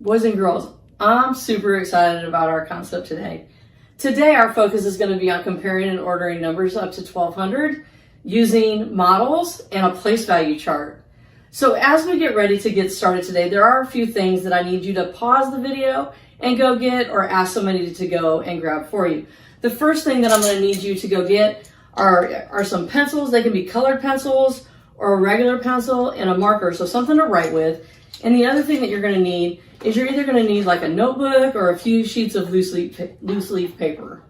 Boys and girls, I'm super excited about our concept today. Today, our focus is going to be on comparing and ordering numbers up to 1200 using models and a place value chart. So as we get ready to get started today, there are a few things that I need you to pause the video and go get, or ask somebody to go and grab for you. The first thing that I'm going to need you to go get are some pencils. They can be colored pencils or a regular pencil and a marker, so something to write with. And the other thing that you're going to need is you're either going to need like a notebook or a few sheets of loose leaf paper.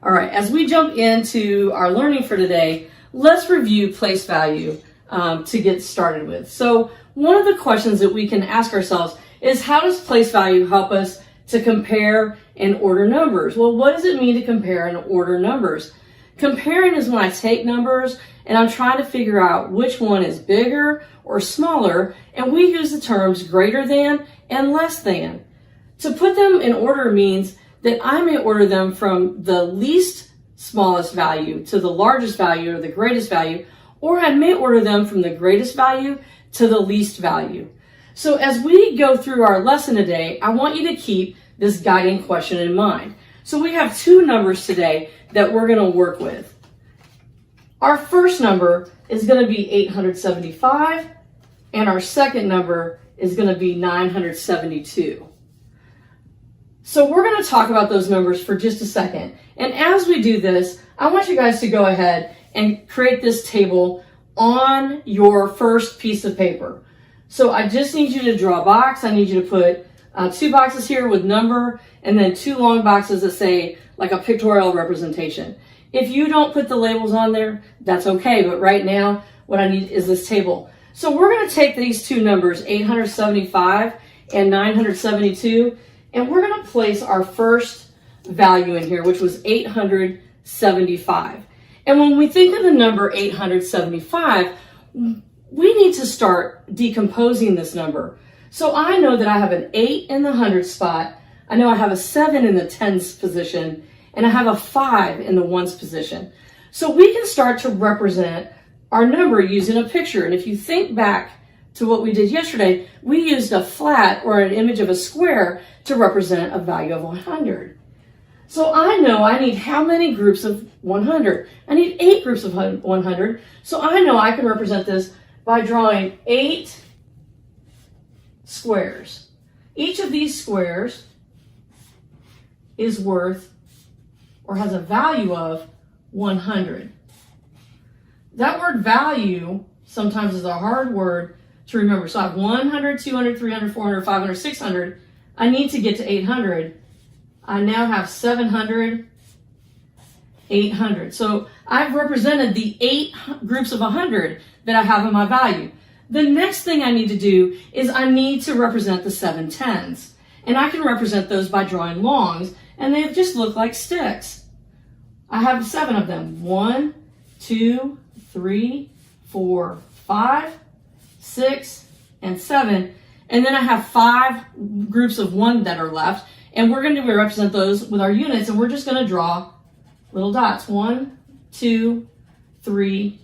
All right, as we jump into our learning for today, let's review place value to get started with. So one of the questions that we can ask ourselves is, how does place value help us to compare and order numbers? Well, what does it mean to compare and order numbers? Comparing is when I take numbers and I'm trying to figure out which one is bigger or smaller, and we use the terms greater than and less than. To put them in order means that I may order them from the least smallest value to the largest value or the greatest value, or I may order them from the greatest value to the least value. So as we go through our lesson today, I want you to keep this guiding question in mind. So we have two numbers today that we're going to work with. Our first number is going to be 875, and our second number is going to be 972. So we're going to talk about those numbers for just a second. And as we do this, I want you guys to go ahead and create this table on your first piece of paper. So I just need you to draw a box. I need you to put two boxes here with number, and then two long boxes that say like a pictorial representation. If you don't put the labels on there, that's okay. But right now, what I need is this table. So we're going to take these two numbers, 875 and 972, and we're going to place our first value in here, which was 875. And when we think of the number 875, we need to start decomposing this number. So I know that I have an 8 in the hundreds spot. I know I have a 7 in the tens position, and I have a 5 in the ones position. So we can start to represent our number using a picture. And if you think back to what we did yesterday, we used a flat or an image of a square to represent a value of 100. So I know I need how many groups of 100? I need 8 groups of 100. So I know I can represent this by drawing 8 squares. Each of these squares is worth or has a value of 100. That word value sometimes is a hard word to remember. So I have 100, 200, 300, 400, 500, 600. I need to get to 800. I now have 700, 800. So I've represented the 8 groups of 100 that I have in my value. The next thing I need to do is I need to represent the 7 tens. And I can represent those by drawing longs, and they just look like sticks. I have 7 of them. 1, 2, 3, 4, 5, 6, and 7. And then I have 5 groups of 1 that are left. And we're going to represent those with our units, and we're just going to draw little dots. 1, 2, 3,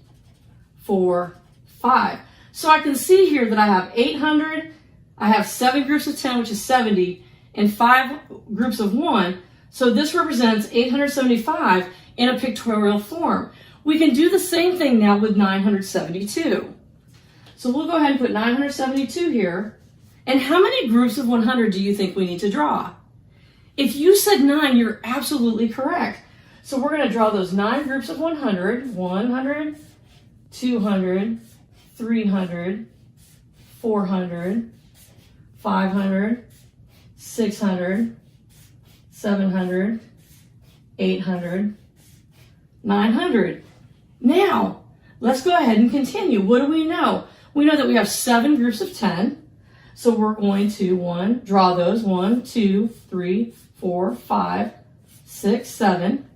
4, 5. So I can see here that I have 800, I have 7 groups of 10, which is 70, and 5 groups of 1. So this represents 875 in a pictorial form. We can do the same thing now with 972. So we'll go ahead and put 972 here. And how many groups of 100 do you think we need to draw? If you said 9, you're absolutely correct. So we're going to draw those 9 groups of 100, 100, 200, 300, 400, 500, 600, 700, 800, 900. Now, let's go ahead and continue. What do we know? We know that we have 7 groups of 10. So we're going to draw those 1, 2, 3, 4, 5, 6, 7.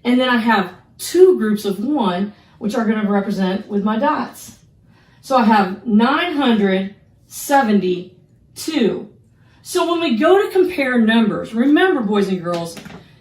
And then I have 2 groups of 1, which are going to represent with my dots. So I have 972. So when we go to compare numbers, remember, boys and girls,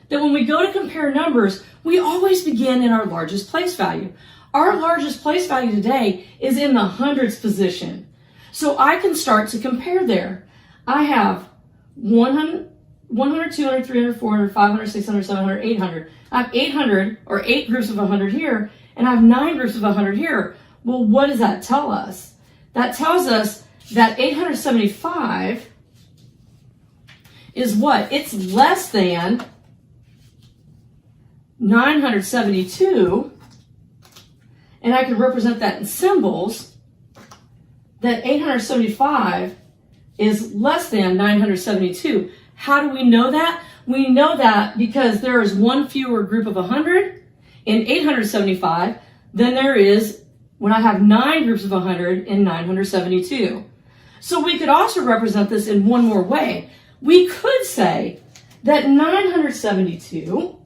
that when we go to compare numbers, we always begin in our largest place value. Our largest place value today is in the hundreds position. So I can start to compare there. I have 100, 200, 300, 400, 500, 600, 700, 800. I have 800 or 8 groups of 100 here, and I have 9 groups of 100 here. Well, what does that tell us? That tells us that 875 is what? It's less than 972, and I can represent that in symbols, that 875 is less than 972. How do we know that? We know that because there is one fewer group of 100 in 875 than there is when I have 9 groups of 100 in 972. So we could also represent this in one more way. We could say that 972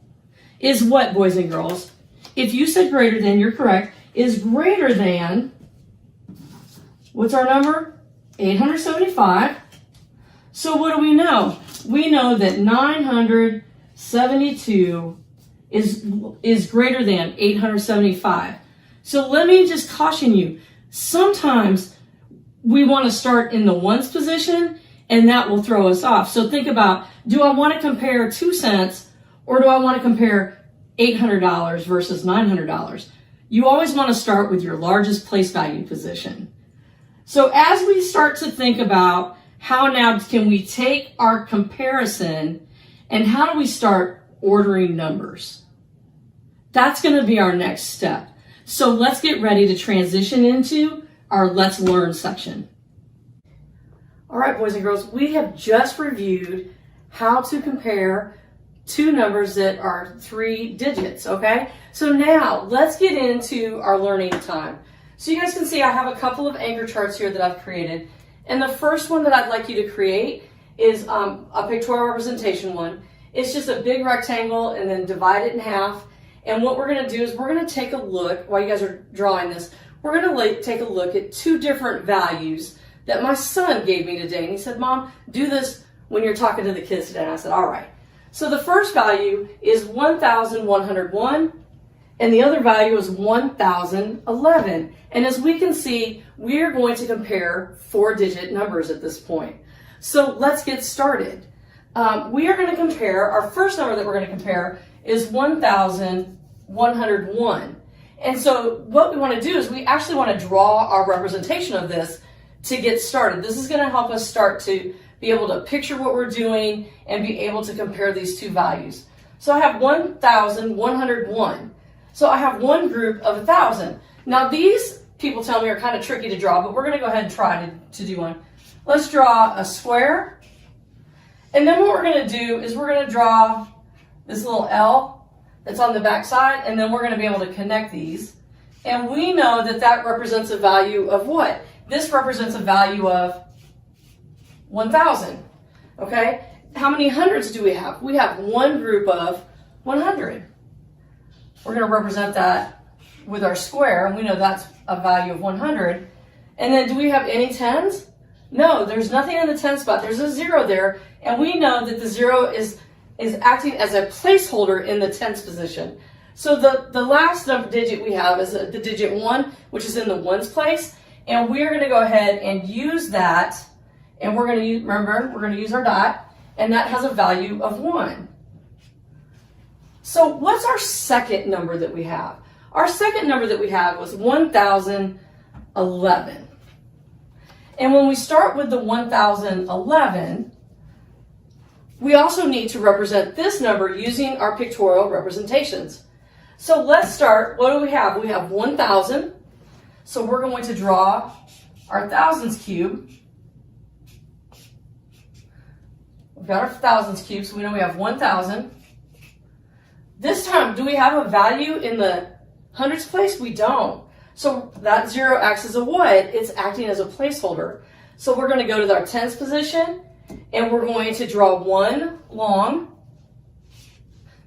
is what, boys and girls? If you said greater than, you're correct, is greater than, what's our number? 875. So what do we know? We know that 972 is greater than 875. So let me just caution you. Sometimes we want to start in the ones position, and that will throw us off. So think about, do I want to compare 2 cents or do I want to compare $800 versus $900? You always want to start with your largest place value position. So as we start to think about how now can we take our comparison and how do we start ordering numbers? That's going to be our next step. So let's get ready to transition into our Let's Learn section. All right, boys and girls, we have just reviewed how to compare 2 numbers that are 3 digits, okay? So now let's get into our learning time. So you guys can see I have a couple of anchor charts here that I've created. And the first one that I'd like you to create is a pictorial representation one. It's just a big rectangle and then divide it in half. And what we're gonna do is we're gonna take a look, while you guys are drawing this, we're gonna take a look at 2 different values that my son gave me today. And he said, Mom, do this when you're talking to the kids today. And I said, all right. So the first value is 1,101, and the other value is 1,011. And as we can see, we are going to compare 4-digit numbers at this point. So let's get started. We are going to compare, our first number that we're going to compare is 1,101. And so what we want to do is we actually want to draw our representation of this to get started. This is going to help us start to be able to picture what we're doing and be able to compare these 2 values. So I have 1,101. So I have one group of 1,000. Now these people tell me are kind of tricky to draw, but we're going to go ahead and try to do one. Let's draw a square. And then what we're going to do is we're going to draw this little L that's on the back side, and then we're going to be able to connect these. And we know that that represents a value of what? This represents a value of 1,000, okay? How many hundreds do we have? We have one group of 100. We're going to represent that with our square, and we know that's a value of 100. And then do we have any tens? No, there's nothing in the 10 spot. There's a 0 there, and we know that the 0 is acting as a placeholder in the tens position. So the last digit we have is the digit 1, which is in the ones place, and we're going to go ahead and use that. And we're going to use, remember, we're going to use our dot, and that has a value of 1. So what's our second number that we have? Our second number that we had was 1,011. And when we start with the 1,011, we also need to represent this number using our pictorial representations. So let's start. What do we have? We have 1,000. So we're going to draw our thousands cube. We've got our thousands cube, so we know we have 1,000. This time, do we have a value in the hundreds place? We don't. So that 0 acts as a what? It's acting as a placeholder. So we're going to go to our tens position, and we're going to draw 1 long.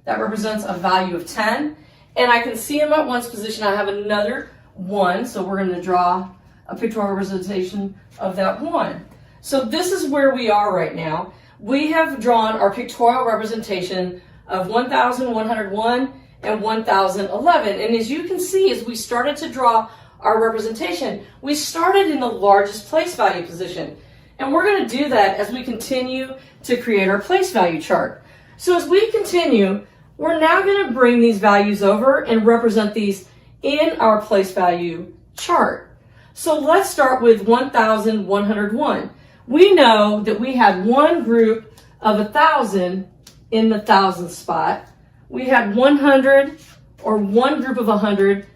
That represents a value of 10. And I can see in my ones position, I have another 1. So we're going to draw a pictorial representation of that 1. So this is where we are right now. We have drawn our pictorial representation of 1,101 and 1,011. And as you can see, as we started to draw our representation, we started in the largest place value position. And we're going to do that as we continue to create our place value chart. So as we continue, we're now going to bring these values over and represent these in our place value chart. So let's start with 1,101. We know that we had one group of 1,000 in the 1,000 spot. We had 100 or one group of 100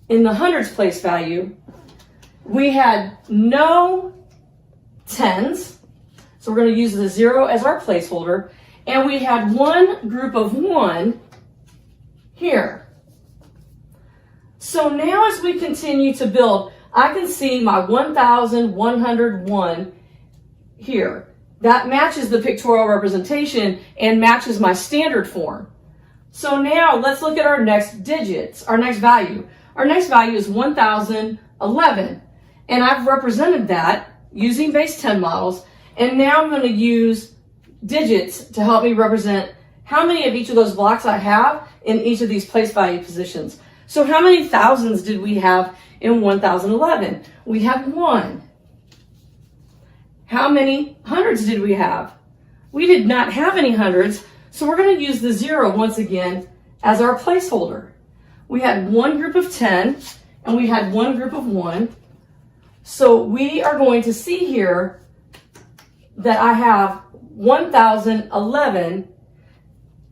in the hundreds place value. We had no tens, so we're going to use the 0 as our placeholder. And we had one group of 1 here. So now as we continue to build, I can see my 1,101 here. That matches the pictorial representation and matches my standard form. So now let's look at our next digits, our next value. Our next value is 1,011. And I've represented that using base 10 models. And now I'm going to use digits to help me represent how many of each of those blocks I have in each of these place value positions. So how many thousands did we have in 1,011? We had 1. How many hundreds did we have? We did not have any hundreds, so we're going to use the 0 once again as our placeholder. We had one group of 10 and we had one group of 1. So we are going to see here that I have 1,011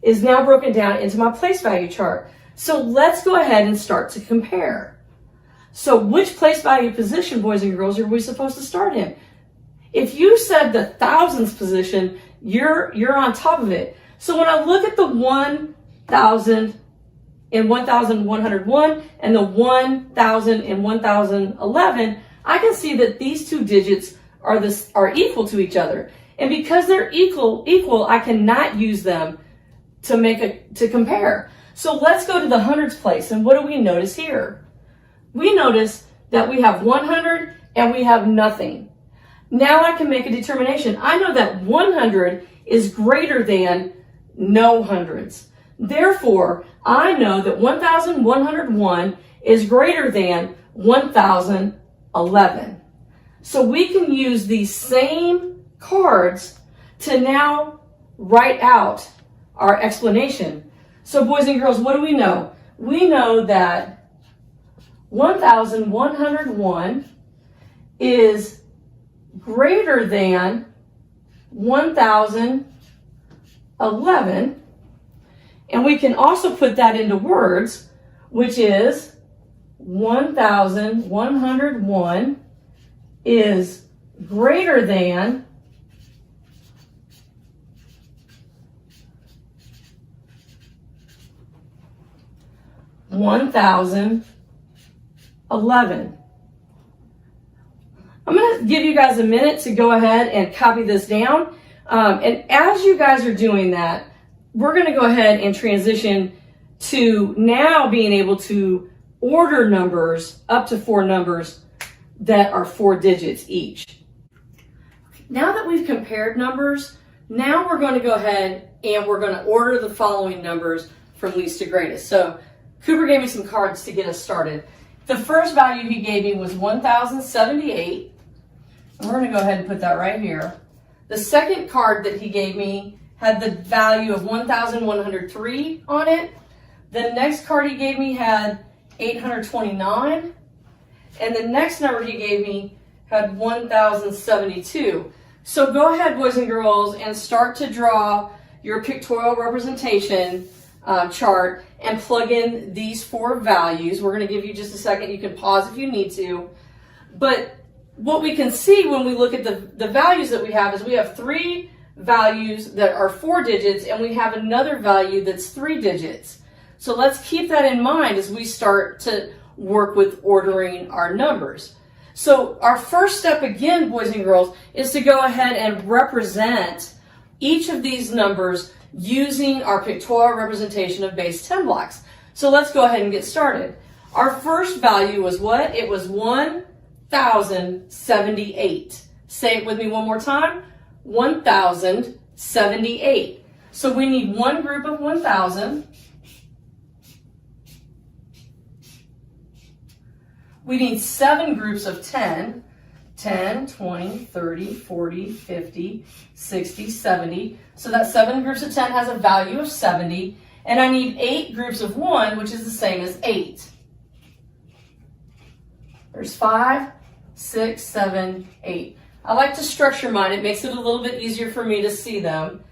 is now broken down into my place value chart. So let's go ahead and start to compare. So which place value position, boys and girls, are we supposed to start in? If you said the thousands position, you're on top of it. So when I look at the 1,000 in 1,101 and the 1,000 in 1,011, I can see that these two digits are equal to each other. And because they're equal, I cannot use them to compare. So let's go to the hundreds place. And what do we notice here? We notice that we have 100 and we have nothing. Now I can make a determination. I know that 100 is greater than no hundreds. Therefore, I know that 1,101 is greater than 1,011. So we can use these same cards to now write out our explanation. So boys and girls, what do we know? We know that 1,101 is greater than 1,011. And we can also put that into words, which is 1,101 is greater than 1,011. I'm going to give you guys a minute to go ahead and copy this down. And as you guys are doing that, we're going to go ahead and transition to now being able to order numbers up to 4 numbers that are 4 digits each. Now that we've compared numbers, now we're going to go ahead and we're going to order the following numbers from least to greatest. So Cooper gave me some cards to get us started. The first value he gave me was 1,078. And we're going to go ahead and put that right here. The second card that he gave me had the value of 1,103 on it. The next card he gave me had 829. And the next number he gave me had 1,072. So go ahead, boys and girls, and start to draw your pictorial representation chart and plug in these 4 values. We're going to give you just a second. You can pause if you need to. But what we can see when we look at the values that we have is we have 3 values that are 4 digits and we have another value that's 3 digits. So let's keep that in mind as we start to work with ordering our numbers. So our first step again, boys and girls, is to go ahead and represent each of these numbers using our pictorial representation of base 10 blocks. So let's go ahead and get started. Our first value was what? It was 1,078. Say it with me one more time. 1,078. So we need one group of 1,000. We need 7 groups of 10 10, 20, 30, 40, 50, 60, 70. So that 7 groups of 10 has a value of 70. And I need 8 groups of 1, which is the same as 8. There's 5, 6, 7, 8. I like to structure mine. It makes it a little bit easier for me to see them.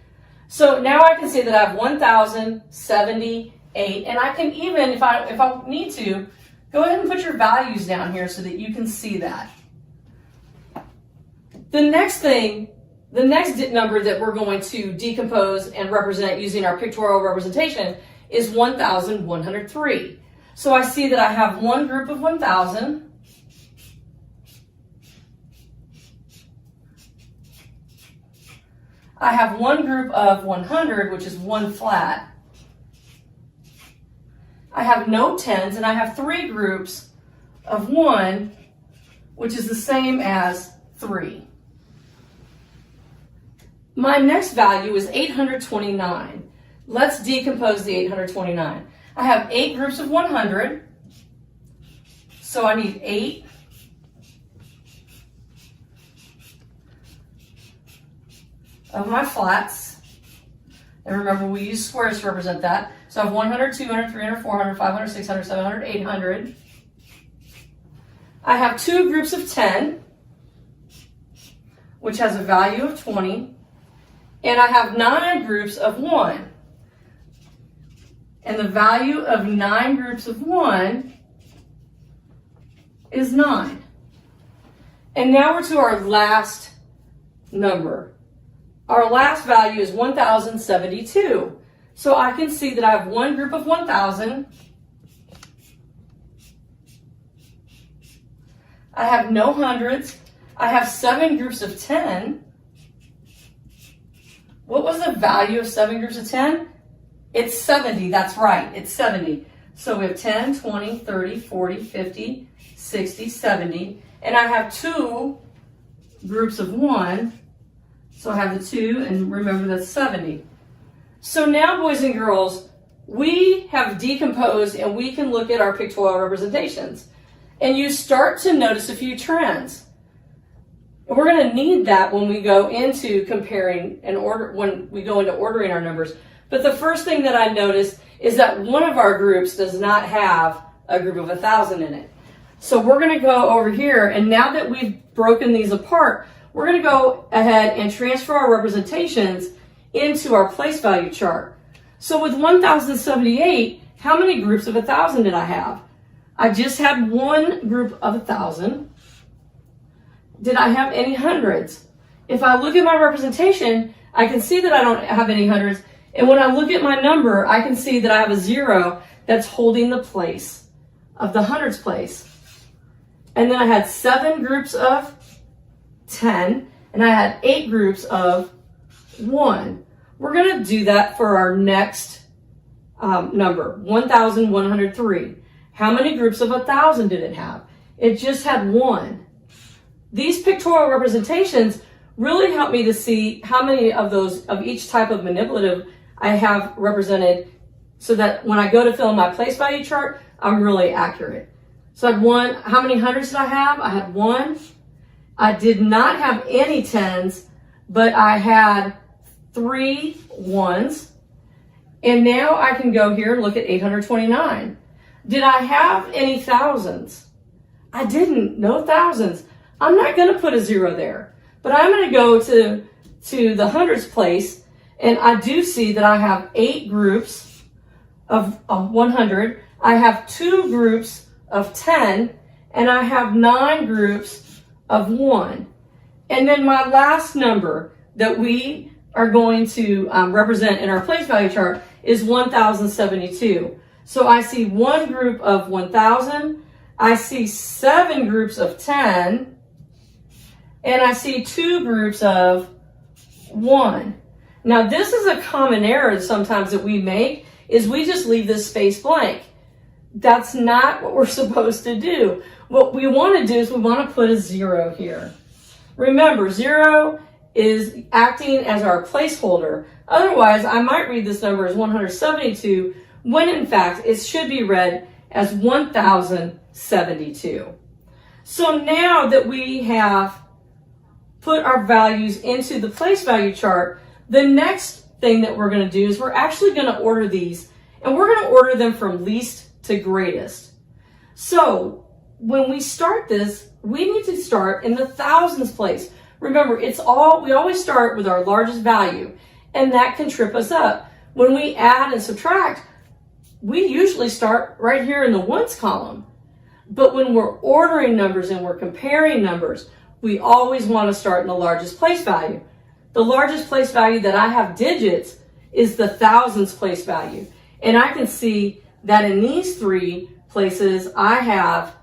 So now I can see that I have 1,078. And I can even, if I need to, go ahead and put your values down here so that you can see that. The next number that we're going to decompose and represent using our pictorial representation is 1,103. So I see that I have one group of 1,000. I have one group of 100, which is one flat. I have no tens, and I have 3 groups of 1, which is the same as 3. My next value is 829. Let's decompose the 829. I have 8 groups of 100, so I need 8 of my flats. And remember, we use squares to represent that. So I have 100, 200, 300, 400, 500, 600, 700, 800. I have 2 groups of 10, which has a value of 20. And I have 9 groups of 1. And the value of 9 groups of 1 is 9. And now we're to our last number. Our last value is 1,072. So I can see that I have one group of 1,000. I have no hundreds. I have 7 groups of 10. What was the value of 7 groups of 10? It's 70. That's right. It's 70. So we have 10, 20, 30, 40, 50, 60, 70. And I have 2 groups of 1. So I have the 2, and remember that's 70. So now, boys and girls, we have decomposed and we can look at our pictorial representations. And you start to notice a few trends. We're going to need that when we go into comparing and when we go into ordering our numbers. But the first thing that I noticed is that one of our groups does not have a group of 1,000 in it. So we're going to go over here, and now that we've broken these apart, we're going to go ahead and transfer our representations into our place value chart. So with 1,078, how many groups of 1,000 did I have? I just had one group of 1,000. Did I have any hundreds? If I look at my representation, I can see that I don't have any hundreds. And when I look at my number, I can see that I have a 0 that's holding the place of the hundreds place. And then I had 7 groups of 10, and I had 8 groups of 1. We're going to do that for our next number, 1,103. How many groups of 1,000 did it have? It just had 1. These pictorial representations really help me to see how many of each type of manipulative I have represented, so that when I go to fill in my place value chart, I'm really accurate. So I had 1. How many hundreds did I have? I had 1. I did not have any 10s, but I had 3 1s. And now I can go here and look at 829. Did I have any thousands? I didn't. No thousands. I'm not going to put a 0 there, but I'm going to go to the hundreds place, and I do see that I have 8 groups of 100. I have 2 groups of 10, and I have 9 groups of 1. And then my last number that we are going to represent in our place value chart is 1,072. So I see one group of 1,000, I see 7 groups of 10, and I see 2 groups of 1. Now this is a common error sometimes that we make, is we just leave this space blank. That's not what we're supposed to do. What we want to do is we want to put a 0 here. Remember, 0 is acting as our placeholder. Otherwise, I might read this number as 172, when in fact it should be read as 1,072. So now that we have put our values into the place value chart, the next thing that we're going to do is we're actually going to order these, and we're going to order them from least to greatest. So when we start this, we need to start in the thousands place. Remember, we always start with our largest value, and that can trip us up. When we add and subtract, we usually start right here in the ones column. But when we're ordering numbers and we're comparing numbers, we always want to start in the largest place value. The largest place value that I have digits is the thousands place value. And I can see that in these three places, I have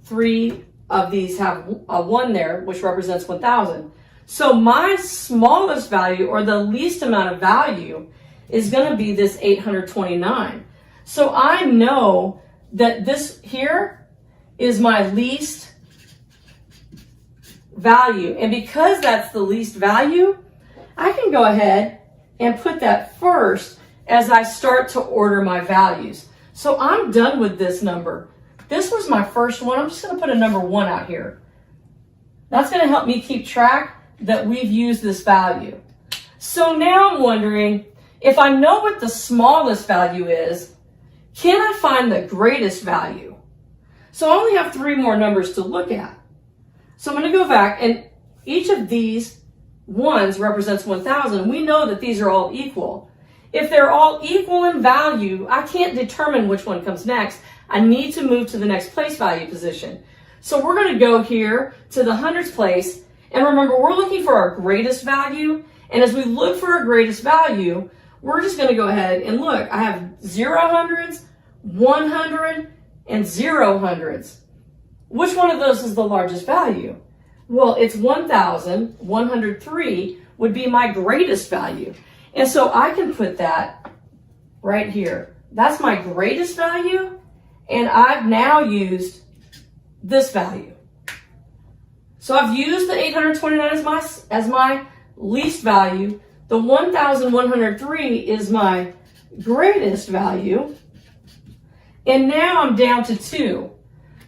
three of these have a 1 there, which represents 1,000. So my smallest value, or the least amount of value, is going to be this 829. So I know that this here is my least value. And because that's the least value, I can go ahead and put that first as I start to order my values. So I'm done with this number. This was my first one. I'm just going to put a number 1 out here. That's going to help me keep track that we've used this value. So now I'm wondering, if I know what the smallest value is, can I find the greatest value? So I only have 3 more numbers to look at. So I'm going to go back, and each of these ones represents 1,000. We know that these are all equal. If they're all equal in value, I can't determine which one comes next. I need to move to the next place value position. So we're going to go here to the hundreds place. And remember, we're looking for our greatest value. And as we look for our greatest value, we're just going to go ahead and look. I have 0 hundreds, 100, and 0 hundreds. Which one of those is the largest value? Well, it's 1,103 would be my greatest value. And so I can put that right here. That's my greatest value. And I've now used this value. So I've used the 829 as my least value. The 1,103 is my greatest value. And now I'm down to 2.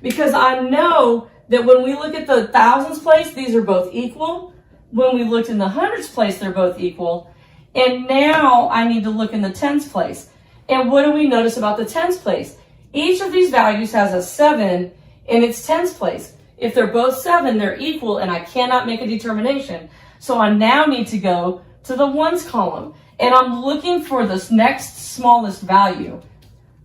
Because I know that when we look at the thousands place, these are both equal. When we looked in the hundreds place, they're both equal. And now I need to look in the tens place. And what do we notice about the tens place? Each of these values has a 7 in its tens place. If they're both 7, they're equal, and I cannot make a determination. So I now need to go to the ones column, and I'm looking for this next smallest value.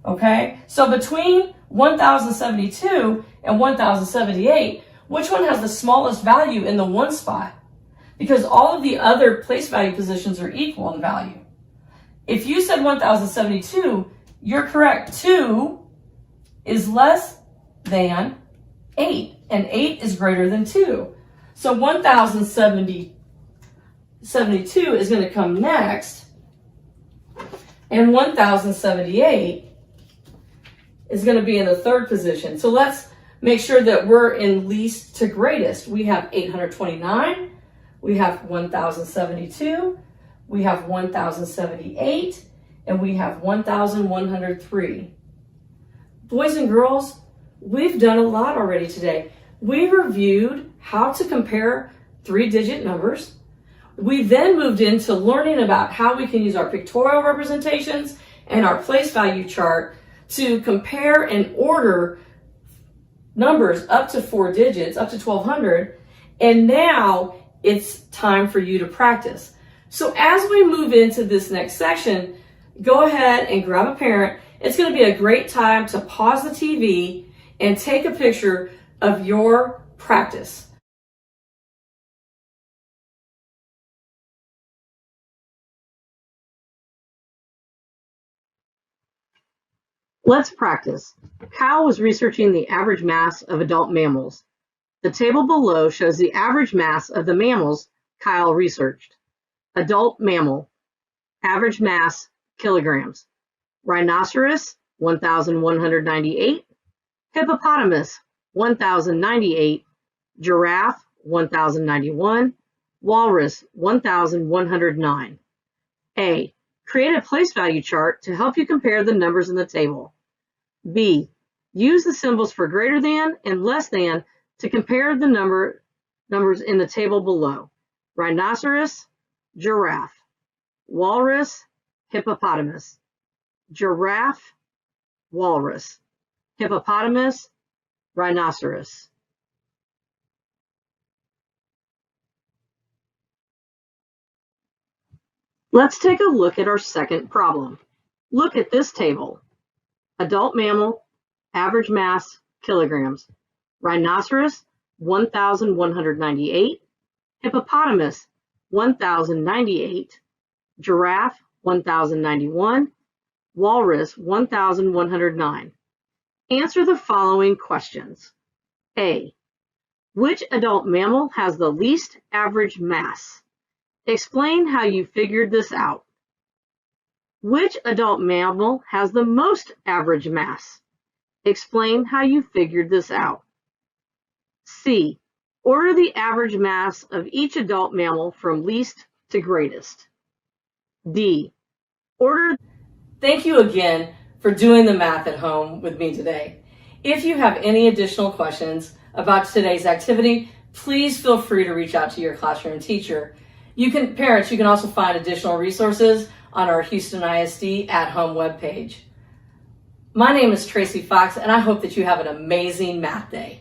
Okay? So between 1,072 and 1,078, which one has the smallest value in the 1 spot? Because all of the other place value positions are equal in value. If you said 1,072, you're correct. 2 is less than 8, and 8 is greater than 2. So 1,072 is going to come next, and 1,078 is going to be in the 3rd position. So let's make sure that we're in least to greatest. We have 829, we have 1,072, we have 1,078, and we have 1,103. Boys and girls, we've done a lot already today. We reviewed how to compare 3-digit numbers. We then moved into learning about how we can use our pictorial representations and our place value chart to compare and order numbers up to 4 digits, up to 1,200. And now it's time for you to practice. So as we move into this next section, go ahead and grab a parent. It's going to be a great time to pause the TV and take a picture of your practice. Let's practice. Kyle was researching the average mass of adult mammals. The table below shows the average mass of the mammals Kyle researched. Adult mammal, average mass, kilograms. Rhinoceros, 1,198. Hippopotamus, 1,098. Giraffe, 1,091. Walrus, 1,109. A. Create a place value chart to help you compare the numbers in the table. B. Use the symbols for greater than and less than to compare the number numbers in the table below. Rhinoceros, giraffe, walrus, hippopotamus, giraffe, walrus, hippopotamus, rhinoceros. Let's take a look at our second problem. Look at this table. Adult mammal, average mass, kilograms. Rhinoceros, 1,198. Hippopotamus, 1,098. Giraffe, 1,091. Walrus, 1,109. Answer the following questions. A. Which adult mammal has the least average mass? Explain how you figured this out. Which adult mammal has the most average mass? Explain how you figured this out. C. Order the average mass of each adult mammal from least to greatest. D. Order. Thank you again for doing the math at home with me today. If you have any additional questions about today's activity, please feel free to reach out to your classroom teacher. Parents, you can also find additional resources on our Houston ISD at home webpage. My name is Tracy Fox, and I hope that you have an amazing math day.